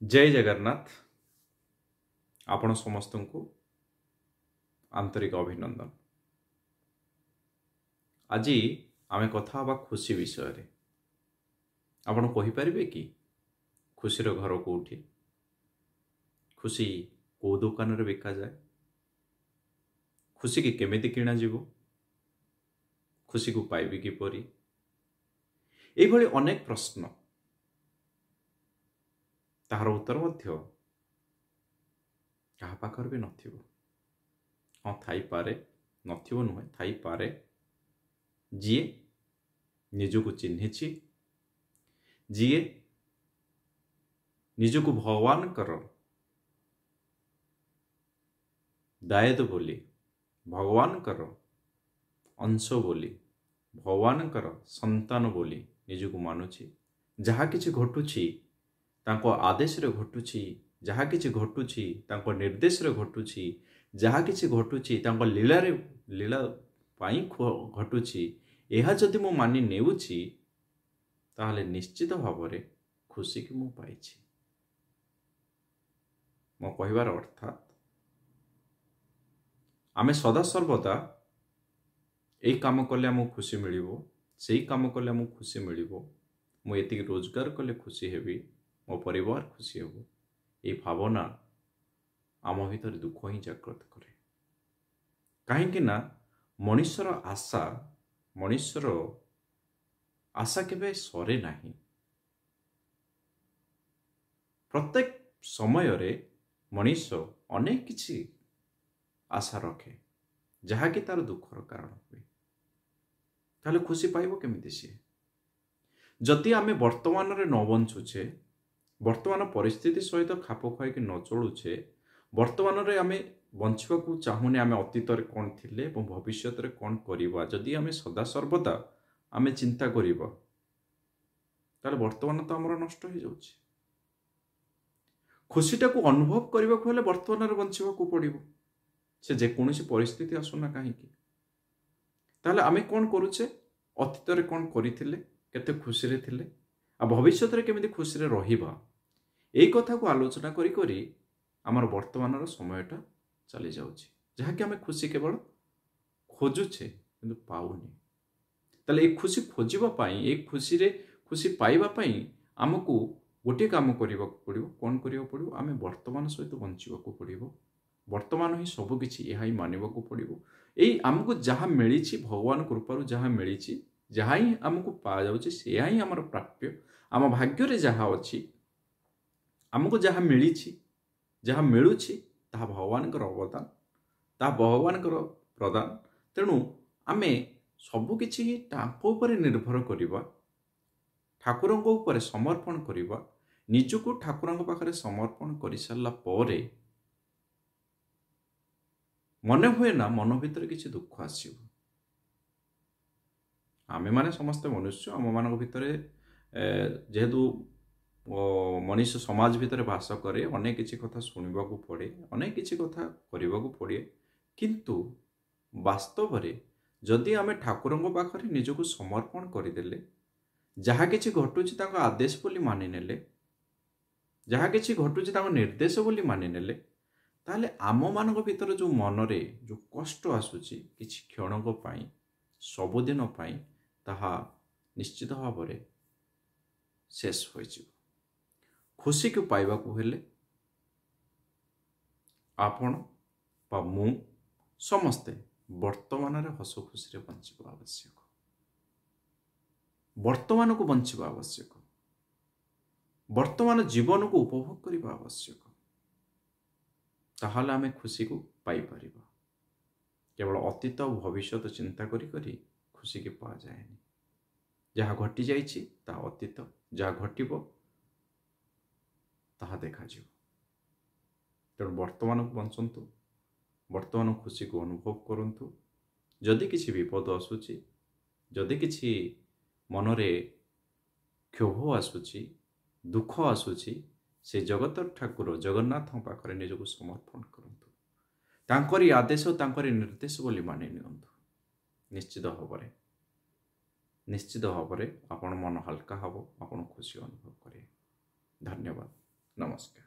जय जगन्नाथ। आपण समस्त को आंतरिक अभिनंदन। आज आम कथा हवा खुशी विषय रे। आपण कहि परिबे कि खुशीर घर कोठी, खुशी को दुकान रे बिका जाए, खुशी की केमिति किणा जीवो, खुशी को पाइबे किपरि, एई भली अनेक प्रश्न ताहार उत्तर मध्य कहा पाखर भी नथिबो। हाँ थाई पारे, नथिबो नुहे, थाई पारे। जीए निजको चिन्हिछि, जीए निजको भगवान कर दायद बोली, भगवान कर अंश बोली, भगवान कर संतान बोली निजको मानुछि। जहा किछि घटुछि तांको आदेश रे घटुछि, जहा किछि घटुछि तांको निर्देश रे घटुछि, जहा किछि घटुछि तांको लीला पाई घटुछि। एहा जदि मु मानि नेउछि ताहले निश्चित भावरे खुशी की मु पाइछि। मो कहिबार अर्थात आमे सदा सर्वदा एई काम कले आमु खुशी मिलिबो, सेई काम कले आमु खुशी मिलिबो, मु एतिक रोजगार कले खुशी हेबी, मो परिवार खुशी हेबो, एई भावना आम भीतर दुख ही जागृत करे। कहीं ना मनुष्यर आशा केबे सरे नाही। प्रत्येक समय रे मनुष्य अनेक किछि आशा रखे जहाँकि तार दुखर कारण हुए। ताहले खुशी पाइबो केमिति सी? जदि आमे वर्तमान रे न बंचुछे, वर्तमान परिस्थिति सहित खाप खुआई कि न चलुछे, वर्तमान रे आमे बंचवा को चाहुने, आमे अतीत रे कोन थिले एवं भविष्यत रे कोन करिबा, जदि आमे सदा सर्वदा आमे चिंता करिबा ताले वर्तमान तो हमर नष्ट हो जाउछि। खुशीटा को अनुभव करबा को हेले वर्तमान रे बंचवा को पड़िबो, से जे कोनोसी परिस्थिति आसुना काहे कि। ताले आमे कोन करूछे, अतीत रे कोन करिथिले, केते खुशी रे थिले, आ भविष्यत रे केमिति खुशी रे रहिबा, एई कथा को आलोचना करी करी आमर वर्तमान रो समयटा चली जाउछि, जहा कि आमे खुशी केवल खोजुछे किंतु पाउनी। ताले ए खुशी खोजिबा पई, ए खुशी रे खुशी पाइबा पई हमकु गोटे काम करिबा पड़िबो। कोन करिबा पड़िबो? आमे वर्तमान सहित बंचिबा को पड़िबो। वर्तमान ही सब किछि एहा ही मानिबा को पड़िबो। एई हमकु जहा मिलिछि, भगवान कृपारु जहा मिलिछि, जहा ही हमकु पा जाउछि, सेहा ही हमर प्राप्य। आम भाग्य रे जहा अछि, हमकु जहा मिलिछि, जहा मिलुछि, ताहा भगवान कर अवदान, ताहा भगवान कर प्रदान। तेणु आमे सब किछि ही ताको ऊपर निर्भर करिबा, ठाकुरंक ऊपर समर्पण करिबा। निजको ठाकुरंक पाखरे समर्पण करि सारला परे मने हुए ना मन भीतर किछि दुख आसीबो। आमे माने समस्त मनुष्य, आम मानक भितरे जेहेतु मनुष्य समाज भितर भाषा करे, अनेक किछि कथा सुनिबा को पड़े, अनेक किछि कथा करिबा को पड़े, किंतु वास्तव रे जदि आमे ठाकुरंक पाखरे निजको समर्पण करिदेले, जहा किछि घटुछि ताको आदेश बोली मानि नेले, जहा किछि घटुछि ताको निर्देश बोली मानि नेले, ताहले आम मानक भितर जो मनरे जो कष्ट आसुछि किछि क्षणक पई, सबुदिन पई, ताहा निश्चित भावरे शेष होई जिवो। खुशी को पाइबा को हेले आपण बा मु समस्ते वर्तमान रे हस खुशी रे बंचिबा आवश्यक, वर्तमान को बंचिबा आवश्यक, वर्तमान जीवन को उपभोग करबा आवश्यक। ताहले आमे खुशी को पाई परिबा। केवल अतीत और भविष्यत चिंता करी करी खुशी के पा जाएनी। जहा घटी जाइछि ता अतीत, जहा घटिबो ताहा देखा जीव। तेणु वर्तमान को बंचंतु, वर्तमान खुशी को अनुभव करंतु। जदि किछि विपद आसुछि, जदि किछि मनरे क्षोभ आसुछि, दुख आसुछि, से जगत ठाकुर जगन्नाथ पाखरे निजको समर्पण करंतु। तांकरी आदेश, तांकरी निर्देश बोली मानि नियंतु। निश्चित भावरे आपण मन हल्का हबो, आपण खुशी अनुभव करे। धन्यवाद। ନମସ୍କାର।